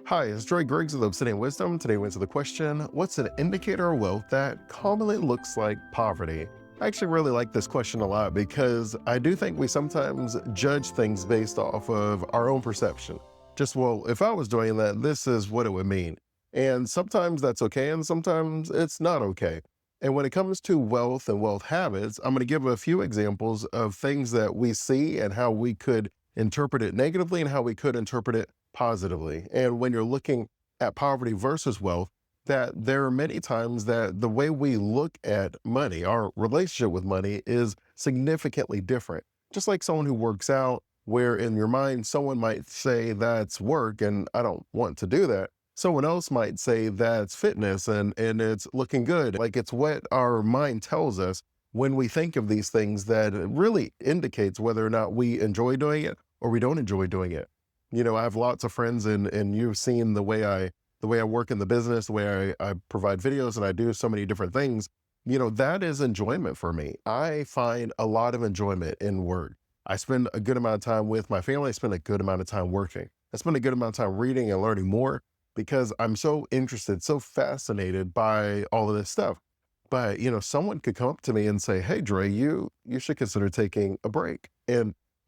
Hi, it's Dre Griggs with Obsidian Wisdom. Today we answer the question, what's an indicator of wealth that commonly looks like poverty? I actually really like this question a lot because I do think we sometimes judge things based off of our own perception. Just, well, if I was doing that, this is what it would mean. And sometimes that's okay, and sometimes it's not okay. And when it comes to wealth and wealth habits, I'm going to give a few examples of things that we see and how we could interpret it negatively and how we could interpret it positively. And when you're looking at poverty versus wealth, that there are many times that the way we look at money, our relationship with money, is significantly different. Just like someone who works out, where in your mind, someone might say that's work and I don't want to do that. Someone else might say that's fitness and it's looking good. Like it's what our mind tells us when we think of these things that it really indicates whether or not we enjoy doing it or we don't enjoy doing it. I have lots of friends and you've seen the way I work in the business, the way I provide videos and I do so many different things. That is enjoyment for me. I find a lot of enjoyment in work. I spend a good amount of time with my family. I spend a good amount of time working. I spend a good amount of time reading and learning more because I'm so interested, so fascinated by all of this stuff. But, someone could come up to me and say, "Hey, Dre, you should consider taking a break."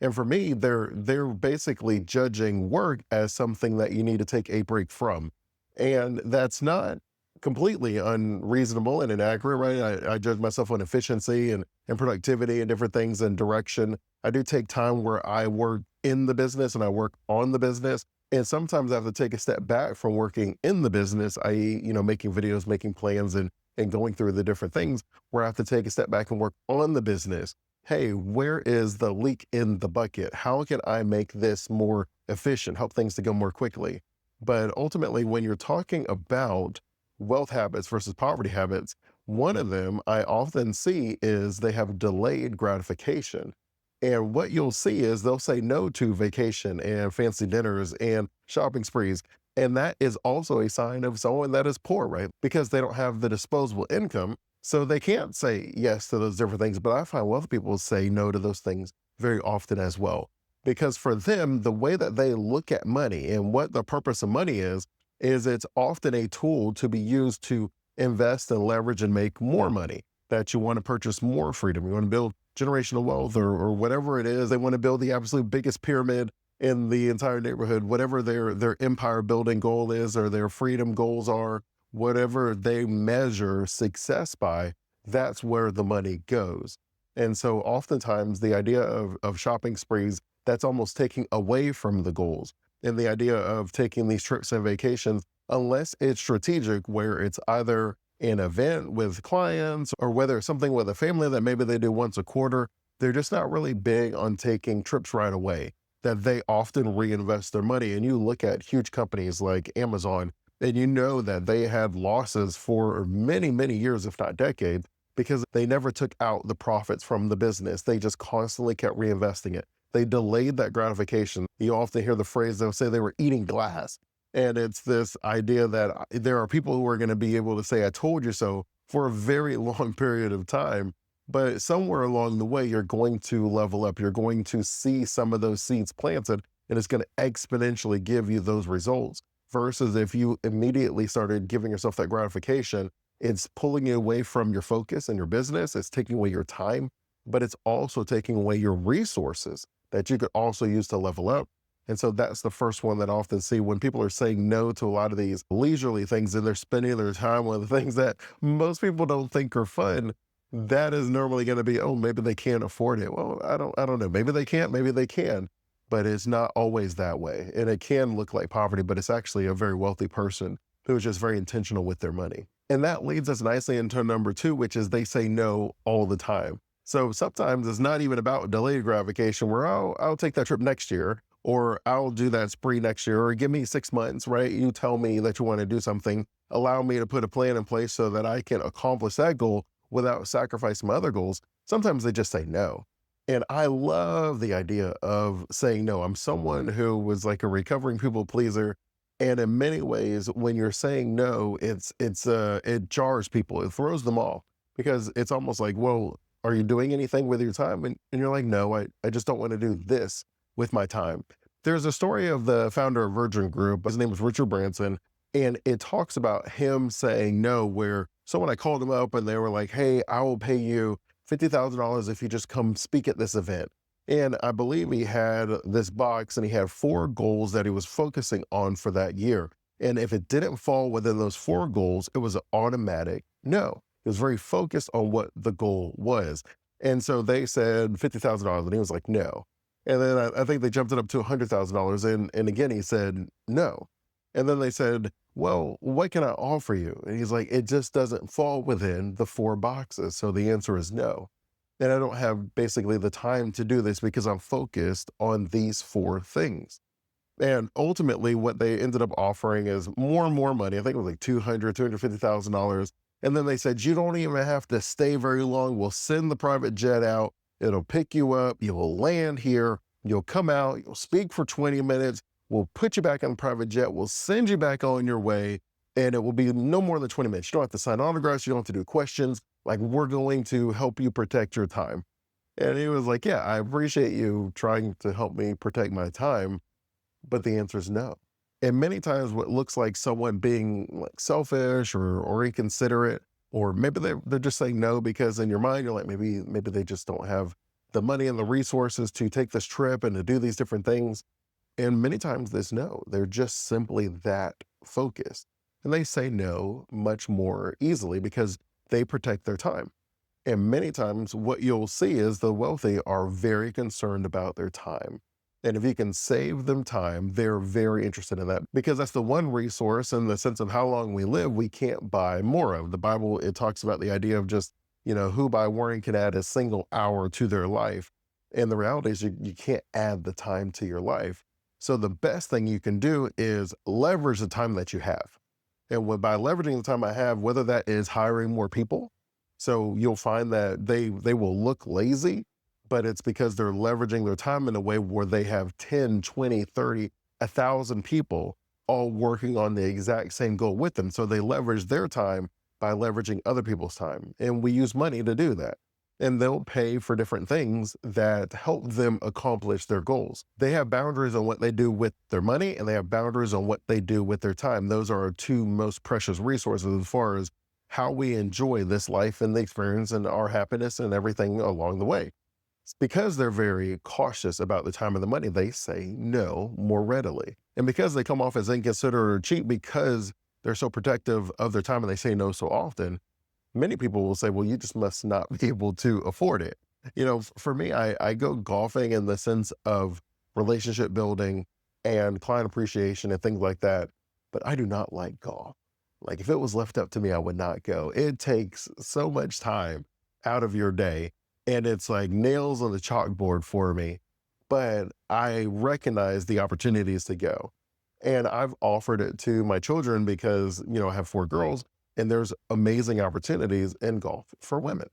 And for me, they're basically judging work as something that you need to take a break from. And that's not completely unreasonable and inaccurate, right? I judge myself on efficiency and productivity and different things and direction. I do take time where I work in the business and I work on the business. And sometimes I have to take a step back from working in the business, i.e., making videos, making plans and going through the different things where I have to take a step back and work on the business. Hey, where is the leak in the bucket? How can I make this more efficient, help things to go more quickly? But ultimately, when you're talking about wealth habits versus poverty habits, one of them I often see is they have delayed gratification. And what you'll see is they'll say no to vacation and fancy dinners and shopping sprees. And that is also a sign of someone that is poor, right? Because they don't have the disposable income. So they can't say yes to those different things. But I find wealthy people say no to those things very often as well. Because for them, the way that they look at money and what the purpose of money is it's often a tool to be used to invest and leverage and make more money. That you want to purchase more freedom. You want to build generational wealth or whatever it is. They want to build the absolute biggest pyramid in the entire neighborhood, whatever their empire building goal is or their freedom goals are, whatever they measure success by, that's where the money goes. And so oftentimes the idea of shopping sprees, that's almost taking away from the goals. And the idea of taking these trips and vacations, unless it's strategic, where it's either an event with clients or whether it's something with a family that maybe they do once a quarter, they're just not really big on taking trips right away, that they often reinvest their money. And you look at huge companies like Amazon, and you know that they had losses for many, many years, if not decades, because they never took out the profits from the business. They just constantly kept reinvesting it. They delayed that gratification. You often hear the phrase, they'll say they were eating glass. And it's this idea that there are people who are going to be able to say, I told you so for a very long period of time. But somewhere along the way, you're going to level up. You're going to see some of those seeds planted, and it's going to exponentially give you those results. Versus if you immediately started giving yourself that gratification, it's pulling you away from your focus and your business. It's taking away your time, but it's also taking away your resources that you could also use to level up. And so that's the first one that I often see when people are saying no to a lot of these leisurely things and they're spending their time on the things that most people don't think are fun. That is normally going to be, oh, maybe they can't afford it. Well, I don't know. Maybe they can't, maybe they can, but it's not always that way. And it can look like poverty, but it's actually a very wealthy person who is just very intentional with their money. And that leads us nicely into number two, which is they say no all the time. So sometimes it's not even about delayed gratification where, oh, I'll take that trip next year, or I'll do that spree next year, or give me 6 months, right? You tell me that you want to do something, allow me to put a plan in place so that I can accomplish that goal without sacrificing my other goals. Sometimes they just say no. And I love the idea of saying no. I'm someone who was like a recovering people pleaser. And in many ways, when you're saying no, it jars people. It throws them off because it's almost like, well, are you doing anything with your time? And you're like, no, I just don't want to do this with my time. There's a story of the founder of Virgin Group. His name was Richard Branson. And it talks about him saying no, where someone I called him up and they were like, hey, I will pay you $50,000 if you just come speak at this event. And I believe he had this box and he had four goals that he was focusing on for that year. And if it didn't fall within those four goals, it was an automatic no. He was very focused on what the goal was. And so they said $50,000 and he was like, no. And then I think they jumped it up to $100,000. And again, he said no. And then they said, well, what can I offer you? And he's like, it just doesn't fall within the four boxes. So the answer is no. And I don't have basically the time to do this because I'm focused on these four things. And ultimately, what they ended up offering is more and more money. I think it was like $250,000. And then they said, you don't even have to stay very long. We'll send the private jet out. It'll pick you up. You'll land here. You'll come out. You'll speak for 20 minutes. We'll put you back on the private jet. We'll send you back on your way. And it will be no more than 20 minutes. You don't have to sign autographs. You don't have to do questions. Like, we're going to help you protect your time. And he was like, yeah, I appreciate you trying to help me protect my time. But the answer is no. And many times what looks like someone being like selfish or inconsiderate, or maybe they're just saying no because in your mind, you're like, maybe they just don't have the money and the resources to take this trip and to do these different things. And many times there's no, they're just simply that focused. And they say no much more easily because they protect their time. And many times what you'll see is the wealthy are very concerned about their time. And if you can save them time, they're very interested in that because that's the one resource in the sense of how long we live, we can't buy more of. The Bible, it talks about the idea of just, who by worrying can add a single hour to their life. And the reality is you can't add the time to your life. So the best thing you can do is leverage the time that you have. And by leveraging the time I have, whether that is hiring more people, so you'll find that they will look lazy, but it's because they're leveraging their time in a way where they have 10, 20, 30, 1,000 people all working on the exact same goal with them. So they leverage their time by leveraging other people's time. And we use money to do that. And they'll pay for different things that help them accomplish their goals. They have boundaries on what they do with their money, and they have boundaries on what they do with their time. Those are our two most precious resources as far as how we enjoy this life and the experience and our happiness and everything along the way. It's because they're very cautious about the time and the money, they say no more readily. And because they come off as inconsiderate or cheap because they're so protective of their time and they say no so often, many people will say, well, you just must not be able to afford it. For me, I go golfing in the sense of relationship building and client appreciation and things like that. But I do not like golf. Like, if it was left up to me, I would not go. It takes so much time out of your day. And it's like nails on the chalkboard for me, but I recognize the opportunities to go. And I've offered it to my children because, I have four girls and there's amazing opportunities in golf for women.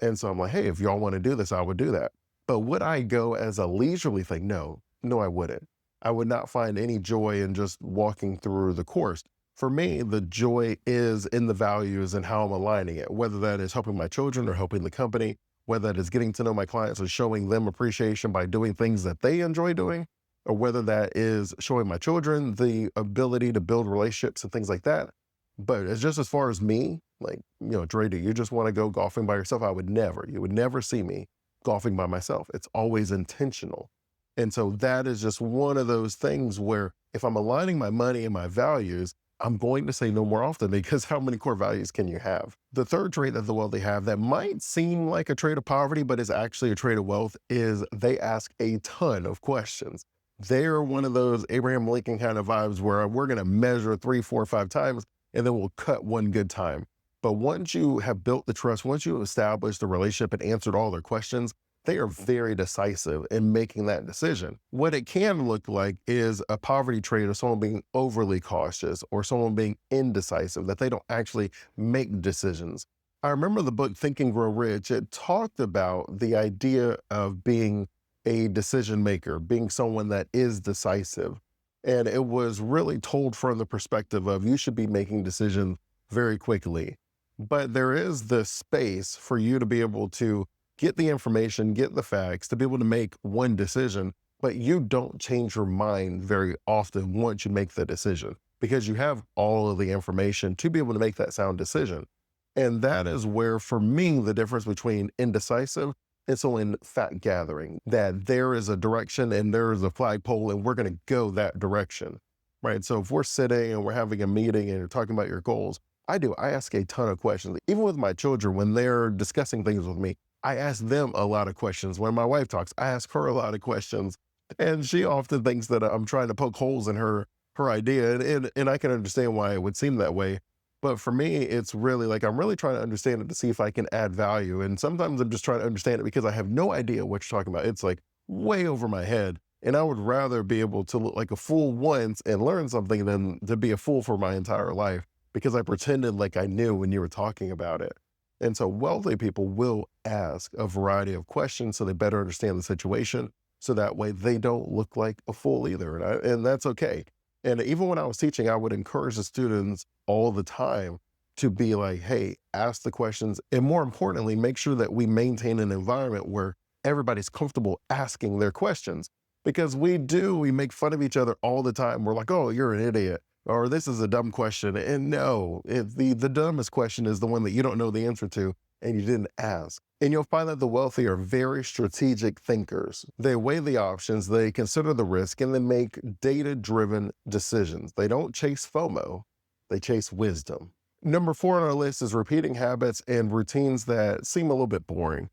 And so I'm like, hey, if y'all want to do this, I would do that. But would I go as a leisurely thing? No, I wouldn't. I would not find any joy in just walking through the course. For me, the joy is in the values and how I'm aligning it, whether that is helping my children or helping the company, whether that is getting to know my clients and showing them appreciation by doing things that they enjoy doing, or whether that is showing my children the ability to build relationships and things like that. But it's just as far as me, like, Dre, do you just want to go golfing by yourself? You would never see me golfing by myself. It's always intentional. And so that is just one of those things where if I'm aligning my money and my values, I'm going to say no more often because how many core values can you have? The third trait that the wealthy have that might seem like a trait of poverty, but is actually a trait of wealth is they ask a ton of questions. They're one of those Abraham Lincoln kind of vibes where we're going to measure 3, 4, 5 times, and then we'll cut one good time. But once you have built the trust, once you have established the relationship and answered all their questions, they are very decisive in making that decision. What it can look like is a poverty trait of someone being overly cautious or someone being indecisive, that they don't actually make decisions. I remember the book Think and Grow Rich. It talked about the idea of being a decision maker, being someone that is decisive. And it was really told from the perspective of you should be making decisions very quickly. But there is this space for you to be able to get the information, get the facts, to be able to make one decision but you don't change your mind very often once you make the decision because you have all of the information to be able to make that sound decision. And that is where, for me, the difference between indecisive and so in fact gathering, that there is a direction and there is a flagpole and we're going to go that direction, right? So if we're sitting and we're having a meeting and you're talking about your goals, I ask a ton of questions. Even with my children, when they're discussing things with me, I ask them a lot of questions. When my wife talks, I ask her a lot of questions. And she often thinks that I'm trying to poke holes in her idea. And I can understand why it would seem that way. But for me, it's really like I'm really trying to understand it to see if I can add value. And sometimes I'm just trying to understand it because I have no idea what you're talking about. It's like way over my head. And I would rather be able to look like a fool once and learn something than to be a fool for my entire life because I pretended like I knew when you were talking about it. And so wealthy people will ask a variety of questions so they better understand the situation. So that way they don't look like a fool either. And that's okay. And even when I was teaching, I would encourage the students all the time to be like, hey, ask the questions. And more importantly, make sure that we maintain an environment where everybody's comfortable asking their questions. Because we make fun of each other all the time. We're like, oh, you're an idiot. Or this is a dumb question. And no, the dumbest question is the one that you don't know the answer to and you didn't ask. And you'll find that the wealthy are very strategic thinkers. They weigh the options, they consider the risk, and they make data-driven decisions. They don't chase FOMO, they chase wisdom. Number 4 on our list is repeating habits and routines that seem a little bit boring.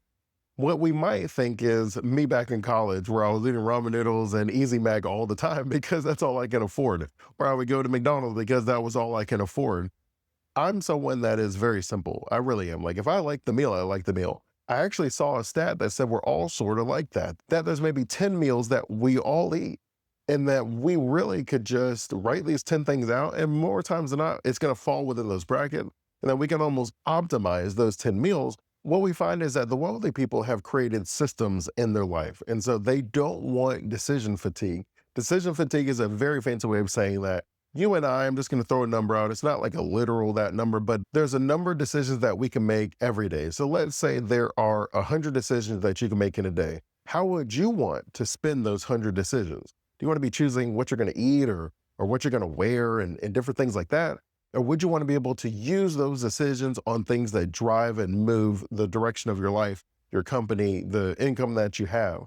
What we might think is me back in college where I was eating ramen noodles and Easy Mac all the time because that's all I can afford. Or I would go to McDonald's because that was all I can afford. I'm someone that is very simple. I really am. Like if I like the meal, I like the meal. I actually saw a stat that said we're all sort of like that, that there's maybe 10 meals that we all eat and that we really could just write these 10 things out. And more times than not, it's going to fall within those brackets and that we can almost optimize those 10 meals. What we find is that the wealthy people have created systems in their life. And so they don't want decision fatigue. Decision fatigue is a very fancy way of saying that you and I'm just going to throw a number out. It's not like a literal that number, but there's a number of decisions that we can make every day. So let's say there are 100 decisions that you can make in a day. How would you want to spend those 100 decisions? Do you want to be choosing what you're going to eat or what you're going to wear and different things like that? Or would you want to be able to use those decisions on things that drive and move the direction of your life, your company, the income that you have?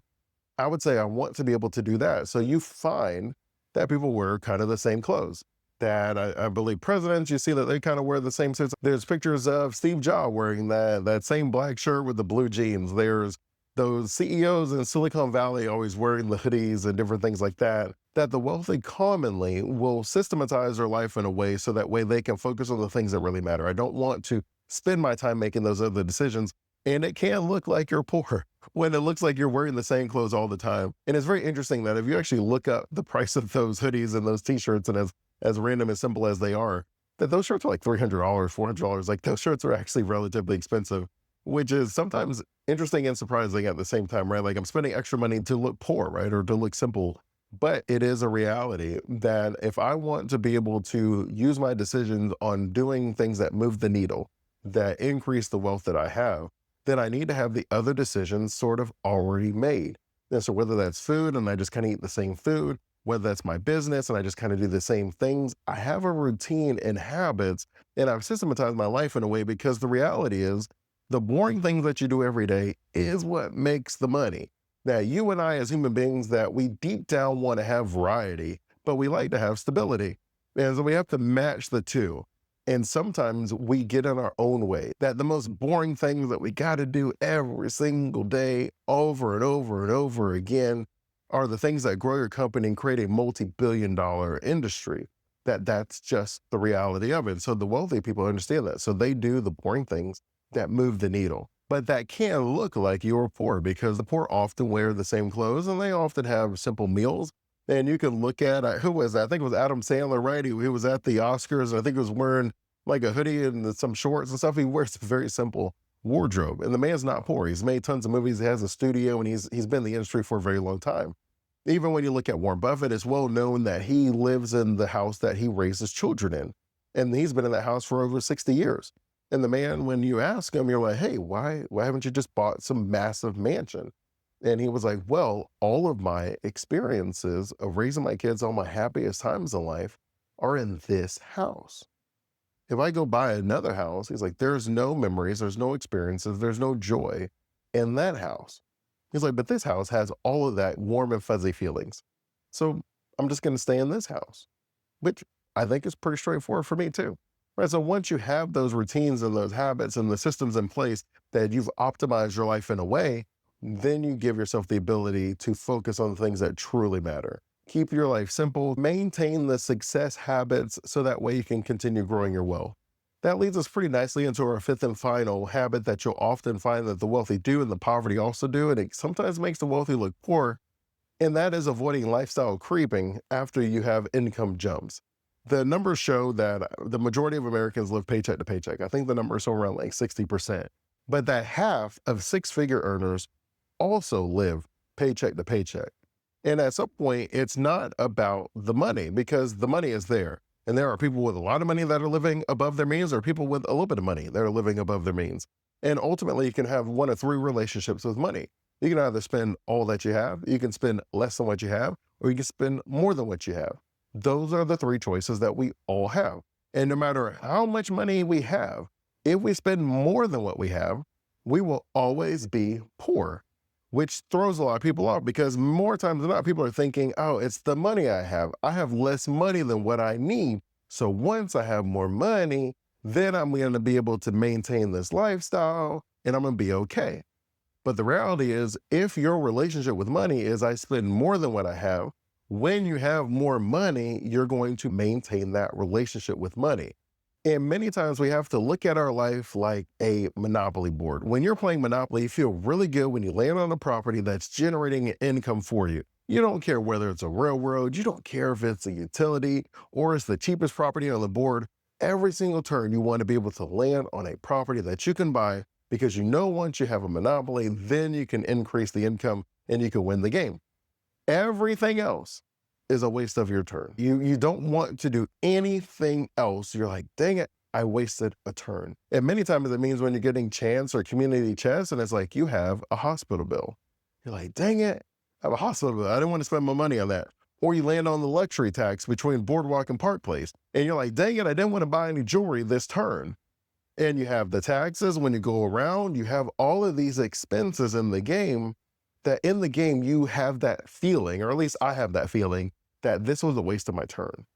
I would say I want to be able to do that. So you find that people wear kind of the same clothes. That I believe presidents, you see that they kind of wear the same suits. There's pictures of Steve Jobs wearing that same black shirt with the blue jeans. There's those CEOs in Silicon Valley always wearing the hoodies and different things like that. That the wealthy commonly will systematize their life in a way so that way they can focus on the things that really matter. I don't want to spend my time making those other decisions. And it can look like you're poor when it looks like you're wearing the same clothes all the time. And it's very interesting that if you actually look up the price of those hoodies and those t-shirts, and as random and simple as they are, that those shirts are like $300, $400. Like those shirts are actually relatively expensive, which is sometimes interesting and surprising at the same time, right? Like I'm spending extra money to look poor, right? Or to look simple. But it is a reality that if I want to be able to use my decisions on doing things that move the needle, that increase the wealth that I have, then I need to have the other decisions sort of already made. And so whether that's food and I just kind of eat the same food, whether that's my business and I just kind of do the same things, I have a routine and habits and I've systematized my life in a way because the reality is the boring things that you do every day is what makes the money. Now, you and I as human beings that we deep down want to have variety, but we like to have stability. And so we have to match the two. And sometimes we get in our own way that the most boring things that we got to do every single day over and over and over again are the things that grow your company and create a multi-billion-dollar industry. That's just the reality of it. So the wealthy people understand that. So they do the boring things that move the needle. But that can look like you're poor because the poor often wear the same clothes and they often have simple meals. And you can look at, who was that? I think it was Adam Sandler, right? He was at the Oscars, and I think he was wearing like a hoodie and some shorts and stuff. He wears a very simple wardrobe. And the man's not poor. He's made tons of movies. He has a studio, and he's been in the industry for a very long time. Even when you look at Warren Buffett, it's well known that he lives in the house that he raises children in. And he's been in that house for over 60 years. And the man, when you ask him, you're like, hey, why haven't you just bought some massive mansion? And he was like, well, all of my experiences of raising my kids, all my happiest times in life are in this house. If I go buy another house, he's like, there's no memories, there's no experiences, there's no joy in that house. He's like, but this house has all of that warm and fuzzy feelings. So I'm just going to stay in this house, which I think is pretty straightforward for me too. Right. So once you have those routines and those habits and the systems in place that you've optimized your life in a way, then you give yourself the ability to focus on the things that truly matter. Keep your life simple, maintain the success habits so that way you can continue growing your wealth. That leads us pretty nicely into our fifth and final habit that you'll often find that the wealthy do and the poverty also do, and it sometimes makes the wealthy look poor, and that is avoiding lifestyle creeping after you have income jumps. The numbers show that the majority of Americans live paycheck to paycheck. I think the number is somewhere around like 60%. But that half of six-figure earners also live paycheck to paycheck. And at some point, it's not about the money because the money is there. And there are people with a lot of money that are living above their means, or people with a little bit of money that are living above their means. And ultimately, you can have one of three relationships with money. You can either spend all that you have, you can spend less than what you have, or you can spend more than what you have. Those are the three choices that we all have. And no matter how much money we have, if we spend more than what we have, we will always be poor, which throws a lot of people off because more times than not, people are thinking, oh, it's the money I have. I have less money than what I need. So once I have more money, then I'm going to be able to maintain this lifestyle and I'm going to be okay. But the reality is, if your relationship with money is I spend more than what I have, when you have more money, you're going to maintain that relationship with money. And many times we have to look at our life like a Monopoly board. When you're playing Monopoly, you feel really good when you land on a property that's generating an income for you. You don't care whether it's a railroad, you don't care if it's a utility or it's the cheapest property on the board. Every single turn, you want to be able to land on a property that you can buy because you know once you have a monopoly, then you can increase the income and you can win the game. Everything else is a waste of your turn. You don't want to do anything else. You're like, dang it, I wasted a turn. And many times it means when you're getting chance or community chest and it's like you have a hospital bill. You're like, dang it, I have a hospital bill. I didn't want to spend my money on that. Or you land on the luxury tax between Boardwalk and Park Place. And you're like, dang it, I didn't want to buy any jewelry this turn. And you have the taxes when you go around, you have all of these expenses in the game that in the game you have that feeling, or at least I have that feeling, that this was a waste of my turn.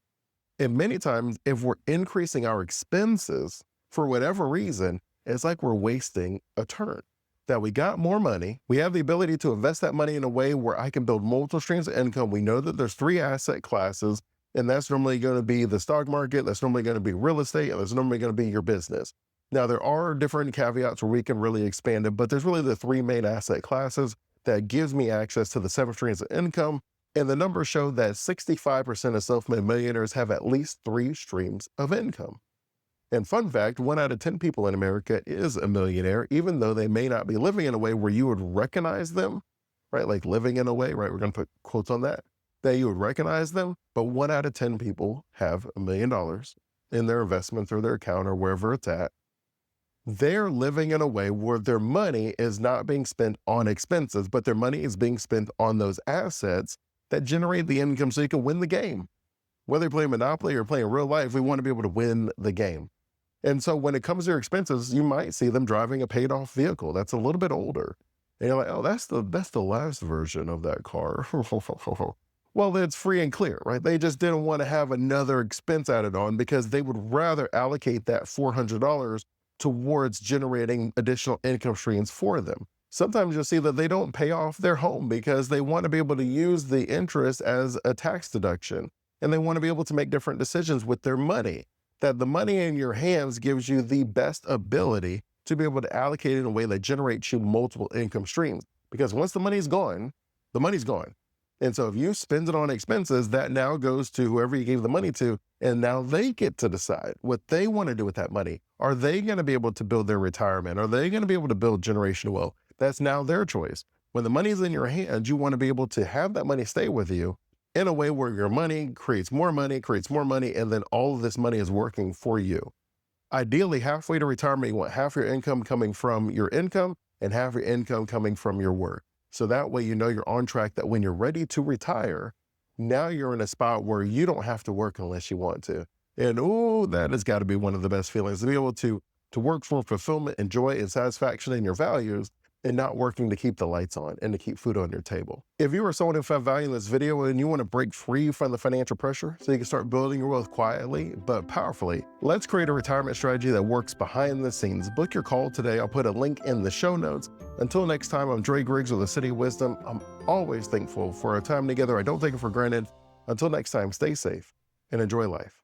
And many times, if we're increasing our expenses for whatever reason, it's like we're wasting a turn. That we got more money, we have the ability to invest that money in a way where I can build multiple streams of income. We know that there's three asset classes, and that's normally going to be the stock market, that's normally going to be real estate, and that's normally going to be your business. Now, there are different caveats where we can really expand it, but there's really the three main asset classes that gives me access to the seven streams of income. And the numbers show that 65% of self-made millionaires have at least three streams of income. And fun fact, 1 out of 10 people in America is a millionaire, even though they may not be living in a way where you would recognize them, right? Like living in a way, right? We're going to put quotes on that you would recognize them. But 1 out of 10 people have $1 million in their investments or their account or wherever it's at. They're living in a way where their money is not being spent on expenses, but their money is being spent on those assets that generate the income so you can win the game. Whether you're playing Monopoly or playing real life, we want to be able to win the game. And so when it comes to your expenses, you might see them driving a paid off vehicle that's a little bit older. And you're like, oh, that's the last version of that car. Well, it's free and clear, right? They just didn't want to have another expense added on because they would rather allocate that $400 towards generating additional income streams for them. Sometimes you'll see that they don't pay off their home because they want to be able to use the interest as a tax deduction. And they want to be able to make different decisions with their money. That the money in your hands gives you the best ability to be able to allocate it in a way that generates you multiple income streams. Because once the money's gone, the money's gone. And so if you spend it on expenses, that now goes to whoever you gave the money to, and now they get to decide what they want to do with that money. Are they going to be able to build their retirement? Are they going to be able to build generational wealth? That's now their choice. When the money's in your hands, you want to be able to have that money stay with you in a way where your money creates more money, and then all of this money is working for you. Ideally, halfway to retirement, you want half your income coming from your income and half your income coming from your work. So that way, you know you're on track, that when you're ready to retire, now you're in a spot where you don't have to work unless you want to. And oh, that has got to be one of the best feelings, to be able to work for fulfillment and joy and satisfaction in your values, and not working to keep the lights on and to keep food on your table. If you are someone who found value in this video and you want to break free from the financial pressure so you can start building your wealth quietly but powerfully, let's create a retirement strategy that works behind the scenes. Book your call today. I'll put a link in the show notes. Until next time, I'm Dre Griggs with Obsidian Wisdom. I'm always thankful for our time together. I don't take it for granted. Until next time, stay safe and enjoy life.